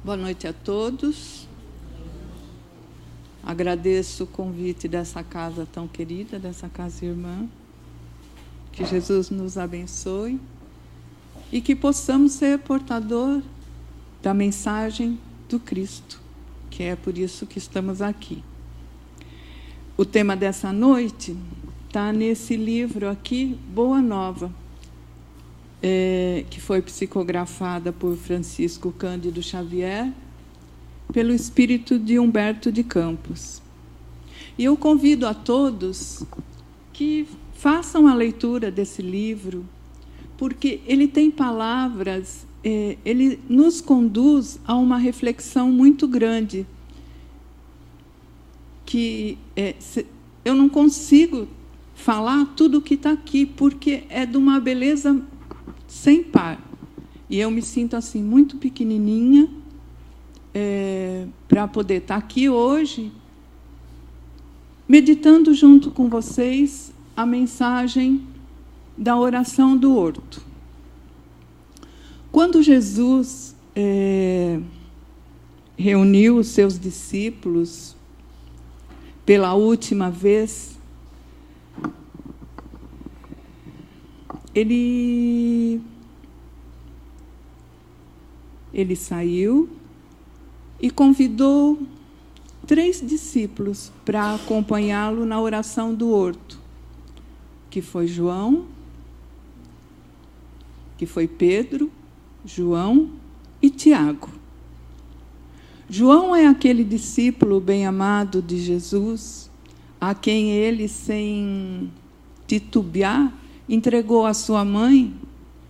Boa noite a todos. Agradeço o convite dessa casa tão querida, dessa casa irmã. Que Jesus nos abençoe e que possamos ser portador da mensagem do Cristo, que é por isso que estamos aqui. O tema dessa noite está nesse livro aqui, Boa Nova, que foi psicografada por Francisco Cândido Xavier, pelo espírito de Humberto de Campos. E eu convido a todos que façam a leitura desse livro, porque ele tem palavras, ele nos conduz a uma reflexão muito grande, que eu não consigo falar tudo o que está aqui, porque é de uma beleza sem par. E eu me sinto assim muito pequenininha para poder estar aqui hoje, meditando junto com vocês a mensagem da oração do horto. Quando Jesus reuniu os seus discípulos pela última vez, ele saiu e convidou 3 discípulos para acompanhá-lo na oração do horto, que foi João, que foi Pedro, João e Tiago. João é aquele discípulo bem-amado de Jesus, a quem ele, sem titubear, entregou a sua mãe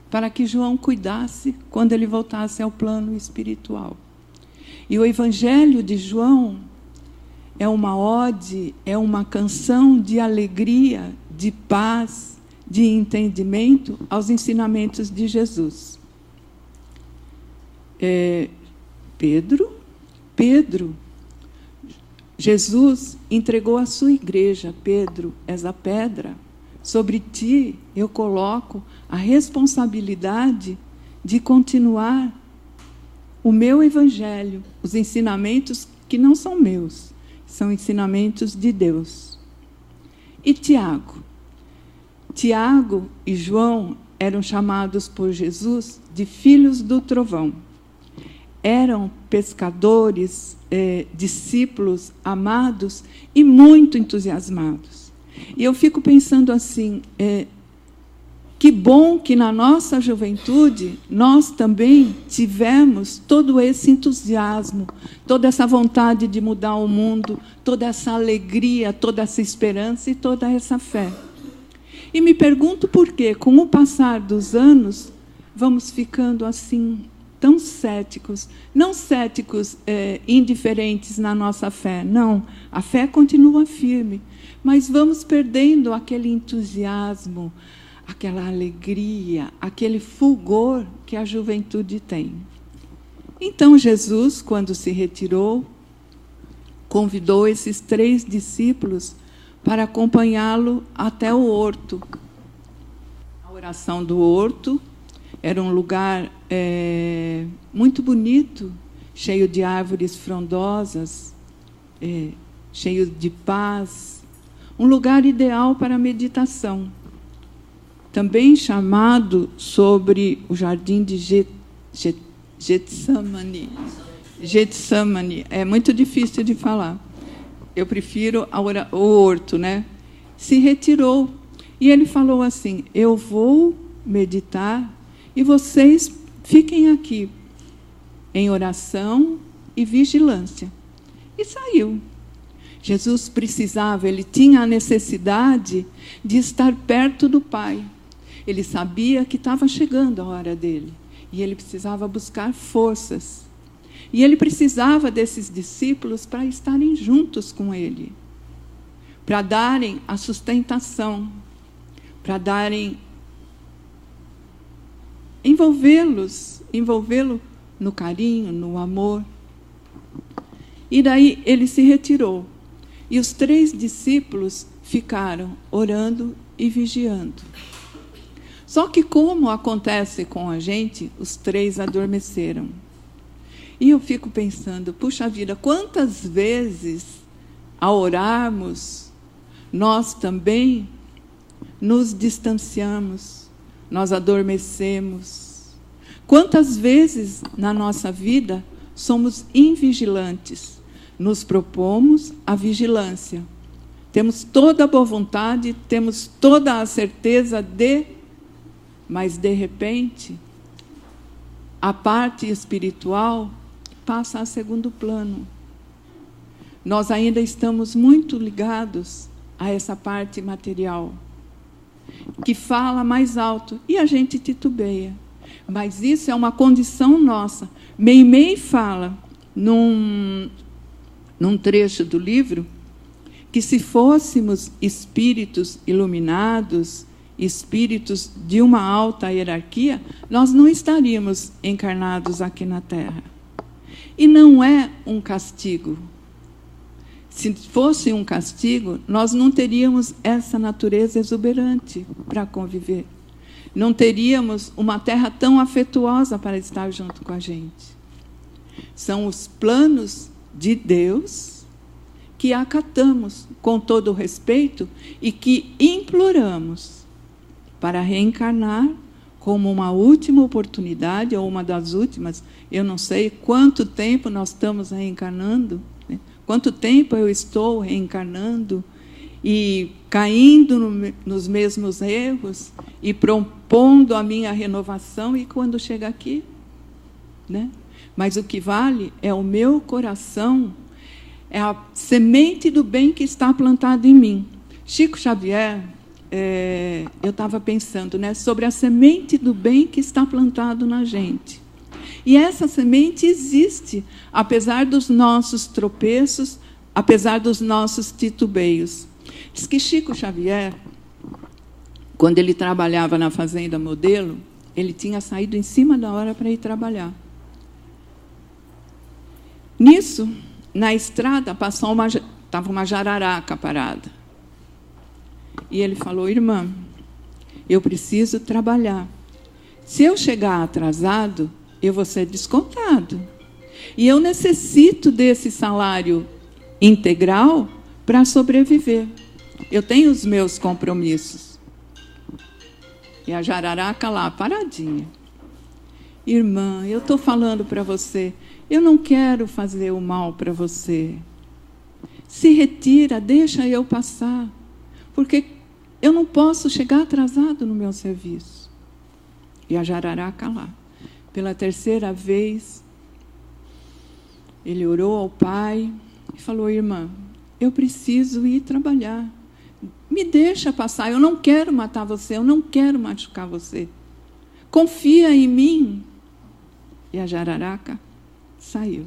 para que João cuidasse quando ele voltasse ao plano espiritual. E o Evangelho de João é uma ode, é uma canção de alegria, de paz, de entendimento aos ensinamentos de Jesus. Pedro, Jesus entregou a sua igreja. Pedro, és a pedra. Sobre ti eu coloco a responsabilidade de continuar o meu evangelho, os ensinamentos que não são meus, são ensinamentos de Deus. E Tiago e João eram chamados por Jesus de filhos do trovão. Eram pescadores, discípulos amados e muito entusiasmados. E eu fico pensando assim, que bom que na nossa juventude nós também tivemos todo esse entusiasmo, toda essa vontade de mudar o mundo, toda essa alegria, toda essa esperança e toda essa fé. E me pergunto por que, com o passar dos anos, vamos ficando assim tão céticos, não céticos indiferentes na nossa fé, não, a fé continua firme, mas vamos perdendo aquele entusiasmo, aquela alegria, aquele fulgor que a juventude tem. Então, Jesus, quando se retirou, convidou esses 3 discípulos para acompanhá-lo até o horto. A oração do horto era um lugar muito bonito, cheio de árvores frondosas, cheio de paz, um lugar ideal para a meditação. Também chamado sobre o jardim de Getsamane. Getsamane, é muito difícil de falar. Eu prefiro o horto, né? Se retirou. E ele falou assim, eu vou meditar e vocês fiquem aqui em oração e vigilância. E saiu. Jesus precisava, ele tinha a necessidade de estar perto do Pai. Ele sabia que estava chegando a hora dele. E ele precisava buscar forças. E ele precisava desses discípulos para estarem juntos com ele. Para darem a sustentação. Para darem... envolvê-lo no carinho, no amor. E daí ele se retirou. E os 3 discípulos ficaram orando e vigiando. Só que, como acontece com a gente, os 3 adormeceram. E eu fico pensando, puxa vida, quantas vezes, ao orarmos, nós também nos distanciamos, nós adormecemos. Quantas vezes na nossa vida somos invigilantes, nos propomos a vigilância. Temos toda a boa vontade, temos toda a certeza mas de repente, a parte espiritual passa a segundo plano. Nós ainda estamos muito ligados a essa parte material, que fala mais alto, e a gente titubeia. Mas isso é uma condição nossa. Meimei fala, num trecho do livro, que se fôssemos espíritos iluminados, espíritos de uma alta hierarquia, nós não estaríamos encarnados aqui na Terra. E não é um castigo. Se fosse um castigo, nós não teríamos essa natureza exuberante para conviver. Não teríamos uma terra tão afetuosa para estar junto com a gente. São os planos de Deus que acatamos com todo o respeito e que imploramos para reencarnar como uma última oportunidade, ou uma das últimas. Eu não sei quanto tempo nós estamos reencarnando, né? Quanto tempo eu estou reencarnando e caindo nos mesmos erros e propondo a minha renovação, e quando chega aqui, né? Mas o que vale é o meu coração, é a semente do bem que está plantada em mim. Chico Xavier, eu estava pensando, né, sobre a semente do bem que está plantado na gente. E essa semente existe, apesar dos nossos tropeços, apesar dos nossos titubeios. Diz que Chico Xavier, quando ele trabalhava na Fazenda Modelo, ele tinha saído em cima da hora para ir trabalhar. Nisso, na estrada, estava uma jararaca parada. E ele falou: irmã, eu preciso trabalhar. Se eu chegar atrasado, eu vou ser descontado. E eu necessito desse salário integral para sobreviver. Eu tenho os meus compromissos. E a jararaca lá, paradinha. Irmã, eu estou falando para você, eu não quero fazer o mal para você. Se retira, deixa eu passar. Porque eu não posso chegar atrasado no meu serviço. E a jararaca lá. Pela 3ª vez, ele orou ao Pai e falou: irmã, eu preciso ir trabalhar. Me deixa passar, eu não quero matar você, eu não quero machucar você. Confia em mim. E a jararaca saiu.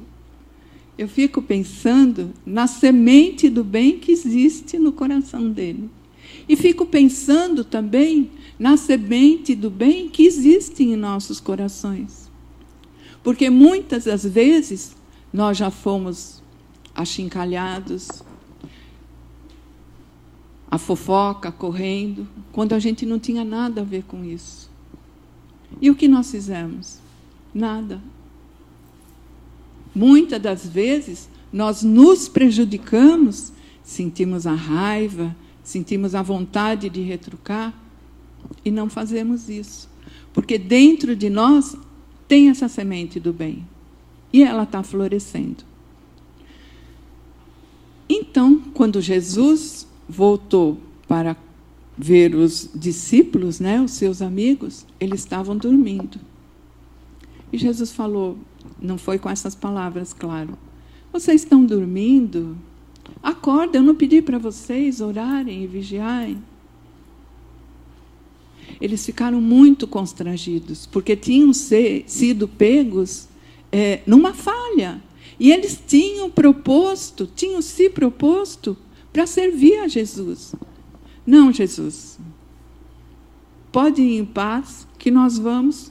Eu fico pensando na semente do bem que existe no coração dele. E fico pensando também na semente do bem que existe em nossos corações. Porque muitas das vezes nós já fomos achincalhados, a fofoca correndo, quando a gente não tinha nada a ver com isso. E o que nós fizemos? Nada. Muitas das vezes nós nos prejudicamos, sentimos a raiva, sentimos a vontade de retrucar e não fazemos isso. Porque dentro de nós tem essa semente do bem e ela está florescendo. Então, quando Jesus voltou para ver os discípulos, né, os seus amigos, eles estavam dormindo. E Jesus falou, não foi com essas palavras, claro: vocês estão dormindo? Acorda, eu não pedi para vocês orarem e vigiarem. Eles ficaram muito constrangidos, porque tinham sido pegos numa falha. E eles tinham se proposto para servir a Jesus. Não, Jesus, pode ir em paz, que nós vamos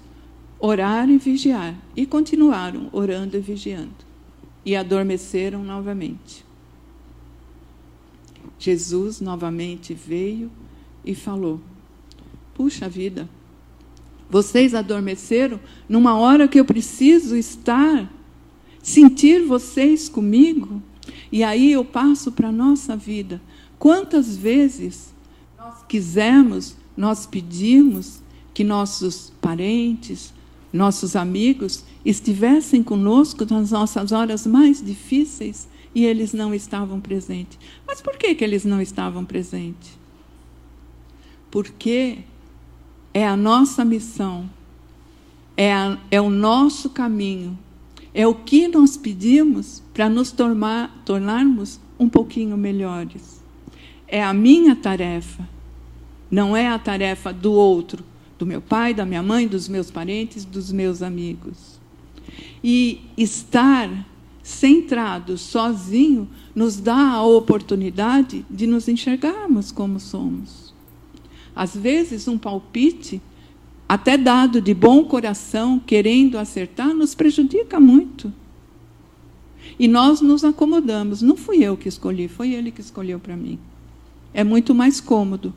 orar e vigiar. E continuaram orando e vigiando. E adormeceram novamente. Jesus novamente veio e falou: puxa vida, Vocês adormeceram numa hora que eu preciso estar, sentir vocês comigo. E aí eu passo para a nossa vida. Quantas vezes nós quisemos, nós pedimos que nossos parentes, nossos amigos estivessem conosco nas nossas horas mais difíceis e eles não estavam presentes. Mas por que eles não estavam presentes? Porque é a nossa missão, é o nosso caminho, é o que nós pedimos para nos tornarmos um pouquinho melhores. É a minha tarefa, não é a tarefa do outro, do meu pai, da minha mãe, dos meus parentes, dos meus amigos. E estar centrado, sozinho, nos dá a oportunidade de nos enxergarmos como somos. Às vezes, um palpite, até dado de bom coração, querendo acertar, nos prejudica muito. E nós nos acomodamos. Não fui eu que escolhi, foi ele que escolheu para mim. É muito mais cômodo.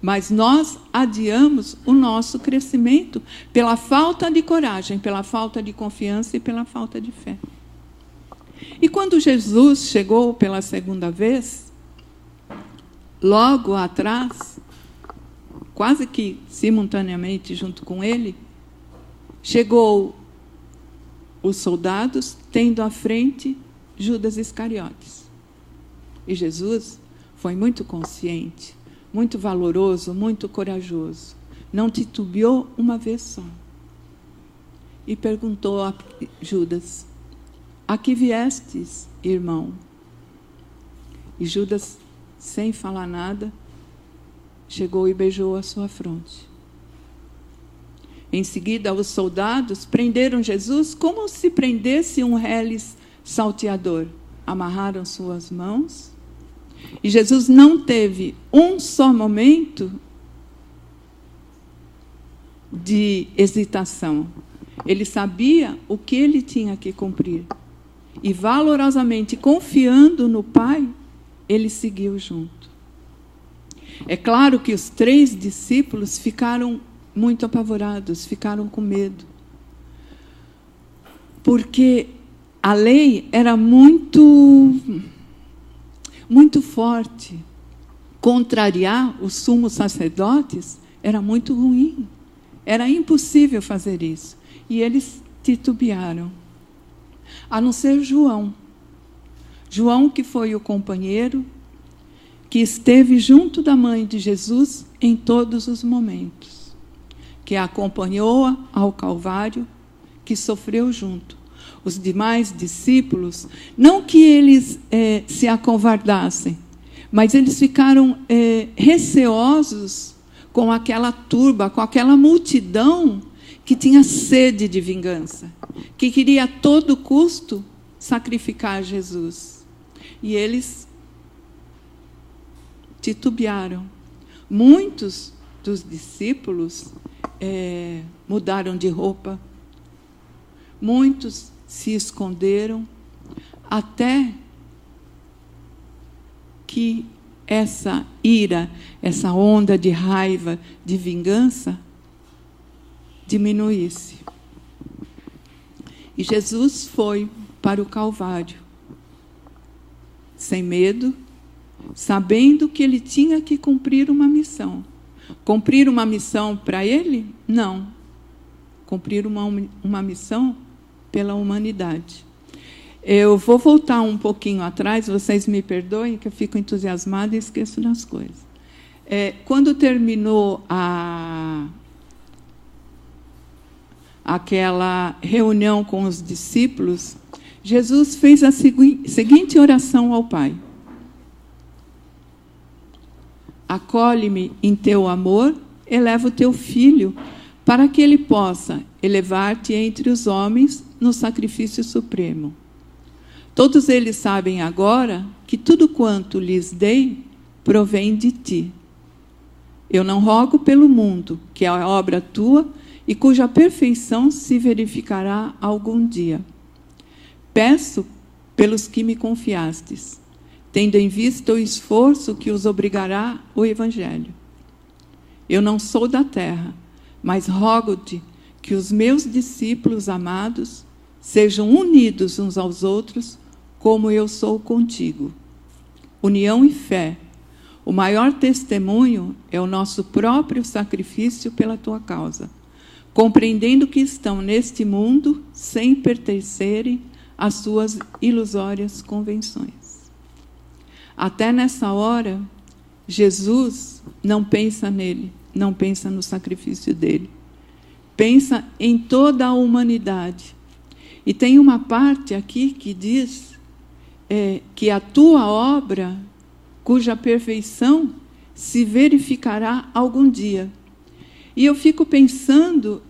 Mas nós adiamos o nosso crescimento pela falta de coragem, pela falta de confiança e pela falta de fé. E quando Jesus chegou pela segunda vez, logo atrás, quase que simultaneamente junto com ele, chegou os soldados, tendo à frente Judas Iscariotes. E Jesus foi muito consciente, muito valoroso, muito corajoso. Não titubeou uma vez só. E perguntou a Judas: a que viestes, irmão? E Judas, sem falar nada, chegou e beijou a sua fronte. Em seguida, os soldados prenderam Jesus como se prendesse um reles salteador. Amarraram suas mãos. E Jesus não teve um só momento de hesitação. Ele sabia o que ele tinha que cumprir. E, valorosamente, confiando no Pai, ele seguiu junto. É claro que os 3 discípulos ficaram muito apavorados, ficaram com medo. Porque a lei era muito forte. Contrariar os sumos sacerdotes era muito ruim. Era impossível fazer isso. E eles titubearam. A não ser João. João, que foi o companheiro, que esteve junto da mãe de Jesus em todos os momentos, que a acompanhou ao Calvário, que sofreu junto. Os demais discípulos, não que eles se acovardassem, mas eles ficaram receosos com aquela turba, com aquela multidão que tinha sede de vingança, que queria a todo custo sacrificar Jesus. E eles titubearam. Muitos dos discípulos mudaram de roupa, muitos se esconderam, até que essa ira, essa onda de raiva, de vingança, diminuísse. E Jesus foi para o Calvário, sem medo, sabendo que ele tinha que cumprir uma missão. Cumprir uma missão para ele? Não. Cumprir uma missão pela humanidade. Eu vou voltar um pouquinho atrás, vocês me perdoem, que eu fico entusiasmada e esqueço das coisas. Quando terminou aquela reunião com os discípulos, Jesus fez a seguinte oração ao Pai: acolhe-me em teu amor, eleva o teu filho, para que ele possa elevar-te entre os homens no sacrifício supremo. Todos eles sabem agora que tudo quanto lhes dei provém de ti. Eu não rogo pelo mundo, que é a obra tua e cuja perfeição se verificará algum dia. Peço pelos que me confiastes, tendo em vista o esforço que os obrigará o Evangelho. Eu não sou da terra, mas rogo-te que os meus discípulos amados sejam unidos uns aos outros, como eu sou contigo. União e fé. O maior testemunho é o nosso próprio sacrifício pela tua causa, compreendendo que estão neste mundo sem pertencerem às suas ilusórias convenções. Até nessa hora, Jesus não pensa nele, não pensa no sacrifício dele. Pensa em toda a humanidade. E tem uma parte aqui que diz que a tua obra, cuja perfeição se verificará algum dia. E eu fico pensando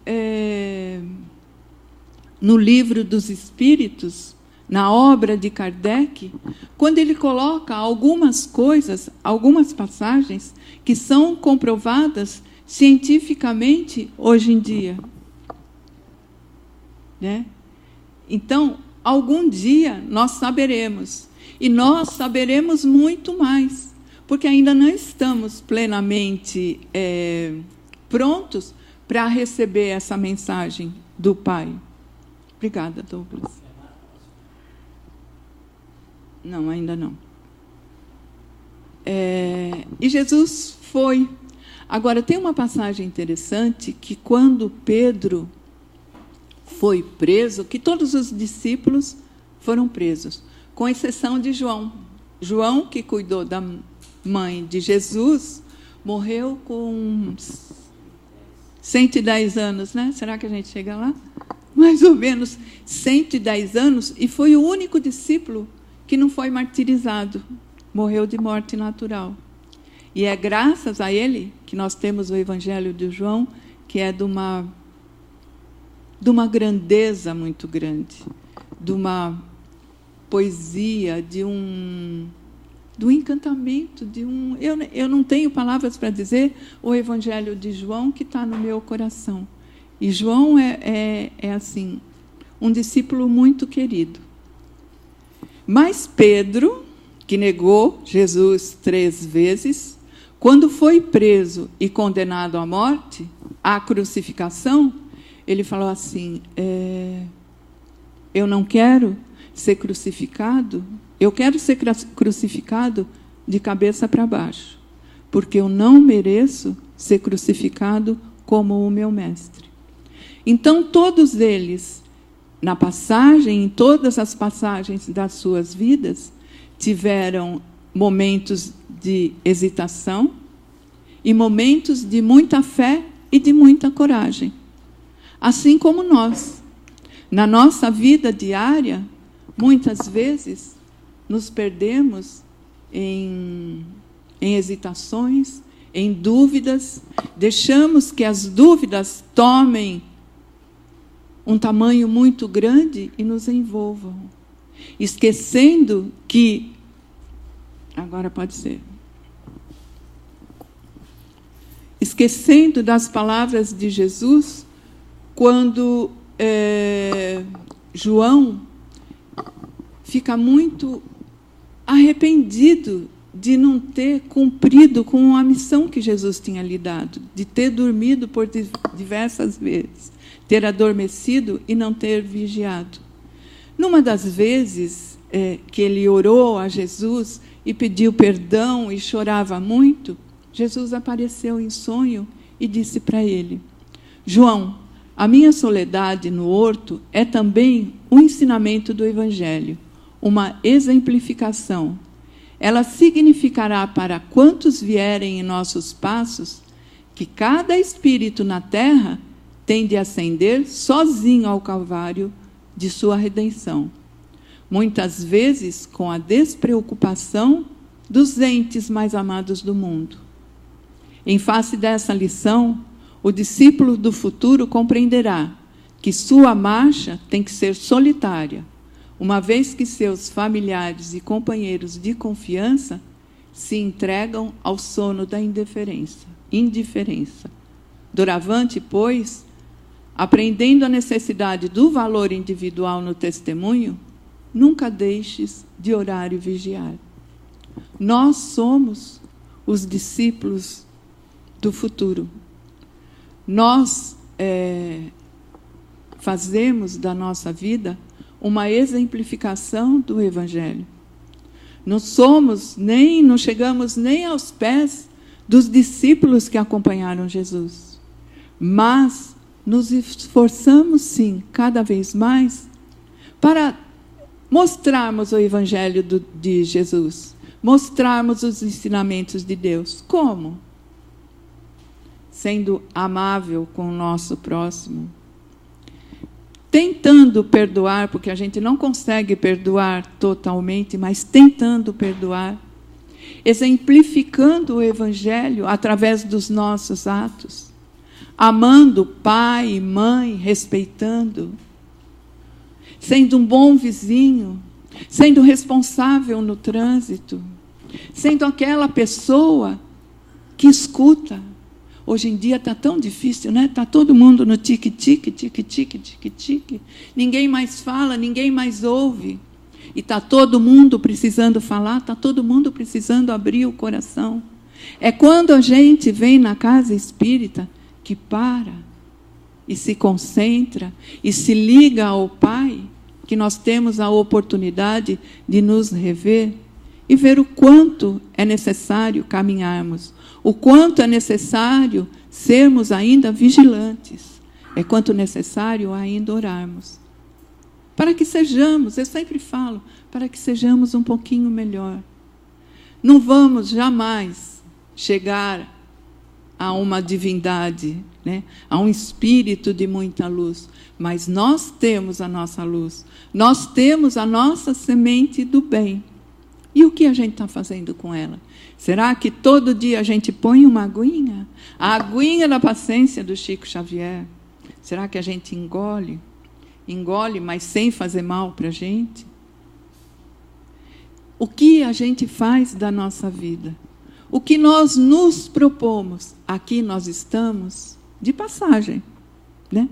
no Livro dos Espíritos, na obra de Kardec, quando ele coloca algumas coisas, algumas passagens, que são comprovadas cientificamente hoje em dia. Né? Então, algum dia nós saberemos. E nós saberemos muito mais, porque ainda não estamos plenamente prontos para receber essa mensagem do Pai. Obrigada, Douglas. Não, ainda não. E Jesus foi. Agora, tem uma passagem interessante que, quando Pedro foi preso, que todos os discípulos foram presos, com exceção de João. João, que cuidou da mãe de Jesus, morreu com 110 anos, né? Será que a gente chega lá? Mais ou menos 110 anos, e foi o único discípulo que não foi martirizado, morreu de morte natural. E é graças a ele que nós temos o Evangelho de João, que é de uma grandeza muito grande, de uma poesia, de um encantamento, eu não tenho palavras para dizer o Evangelho de João que está no meu coração. E João é assim, um discípulo muito querido. Mas Pedro, que negou Jesus 3 vezes, quando foi preso e condenado à morte, à crucificação, ele falou assim, eu não quero ser crucificado, eu quero ser crucificado de cabeça para baixo, porque eu não mereço ser crucificado como o meu mestre. Então, todos eles, em todas as passagens das suas vidas, tiveram momentos de hesitação e momentos de muita fé e de muita coragem. Assim como nós. Na nossa vida diária, muitas vezes, nos perdemos em hesitações, em dúvidas, deixamos que as dúvidas tomem um tamanho muito grande e nos envolvam, esquecendo que... Agora pode ser. Esquecendo das palavras de Jesus, quando João fica muito arrependido de não ter cumprido com a missão que Jesus tinha lhe dado, de ter dormido por diversas vezes, ter adormecido e não ter vigiado. Numa das vezes que ele orou a Jesus e pediu perdão e chorava muito, Jesus apareceu em sonho e disse para ele: João, a minha soledade no horto é também um ensinamento do Evangelho, uma exemplificação. Ela significará para quantos vierem em nossos passos que cada espírito na terra tem de ascender sozinho ao Calvário de sua redenção, muitas vezes com a despreocupação dos entes mais amados do mundo. Em face dessa lição, o discípulo do futuro compreenderá que sua marcha tem que ser solitária, uma vez que seus familiares e companheiros de confiança se entregam ao sono da indiferença. Doravante, pois, aprendendo a necessidade do valor individual no testemunho, nunca deixes de orar e vigiar. Nós somos os discípulos do futuro. nós fazemos da nossa vida uma exemplificação do Evangelho. Não chegamos nem aos pés dos discípulos que acompanharam Jesus, mas nos esforçamos, sim, cada vez mais, para mostrarmos o Evangelho de Jesus, mostrarmos os ensinamentos de Deus. Como? Sendo amável com o nosso próximo, tentando perdoar, porque a gente não consegue perdoar totalmente, mas tentando perdoar, exemplificando o Evangelho através dos nossos atos, amando pai e mãe, respeitando, sendo um bom vizinho, sendo responsável no trânsito, sendo aquela pessoa que escuta. Hoje em dia está tão difícil, né? Está todo mundo no tique-tique, tique-tique, tique-tique. Ninguém mais fala, ninguém mais ouve. E está todo mundo precisando falar, está todo mundo precisando abrir o coração. É quando a gente vem na casa espírita que para e se concentra e se liga ao Pai, que nós temos a oportunidade de nos rever e ver o quanto é necessário caminharmos, o quanto é necessário sermos ainda vigilantes, é quanto necessário ainda orarmos. Para que sejamos, eu sempre falo, para que sejamos um pouquinho melhor. Não vamos jamais chegar a uma divindade, né? A um espírito de muita luz, mas nós temos a nossa luz, nós temos a nossa semente do bem. E o que a gente está fazendo com ela? Será que todo dia a gente põe uma aguinha? A aguinha da paciência do Chico Xavier. Será que a gente engole? Engole, mas sem fazer mal para a gente? O que a gente faz da nossa vida? O que nós nos propomos? Aqui nós estamos de passagem, né?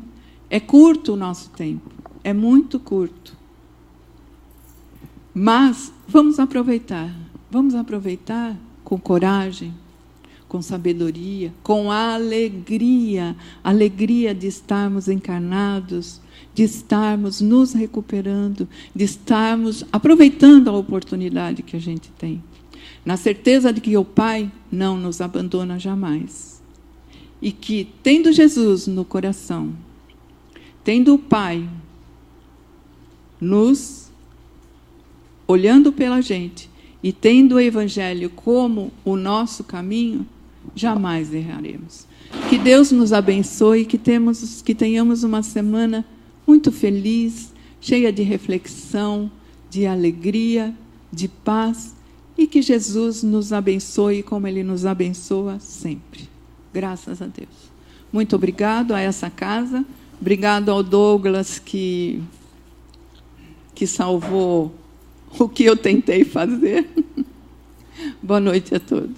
É curto o nosso tempo, é muito curto. Mas vamos aproveitar com coragem, com sabedoria, com alegria de estarmos encarnados, de estarmos nos recuperando, de estarmos aproveitando a oportunidade que a gente tem, na certeza de que o Pai não nos abandona jamais. E que, tendo Jesus no coração, tendo o Pai nos olhando pela gente e tendo o Evangelho como o nosso caminho, jamais erraremos. Que Deus nos abençoe, que tenhamos uma semana muito feliz, cheia de reflexão, de alegria, de paz, e que Jesus nos abençoe como Ele nos abençoa sempre. Graças a Deus. Muito obrigado a essa casa, obrigado ao Douglas que salvou o que eu tentei fazer. Boa noite a todos.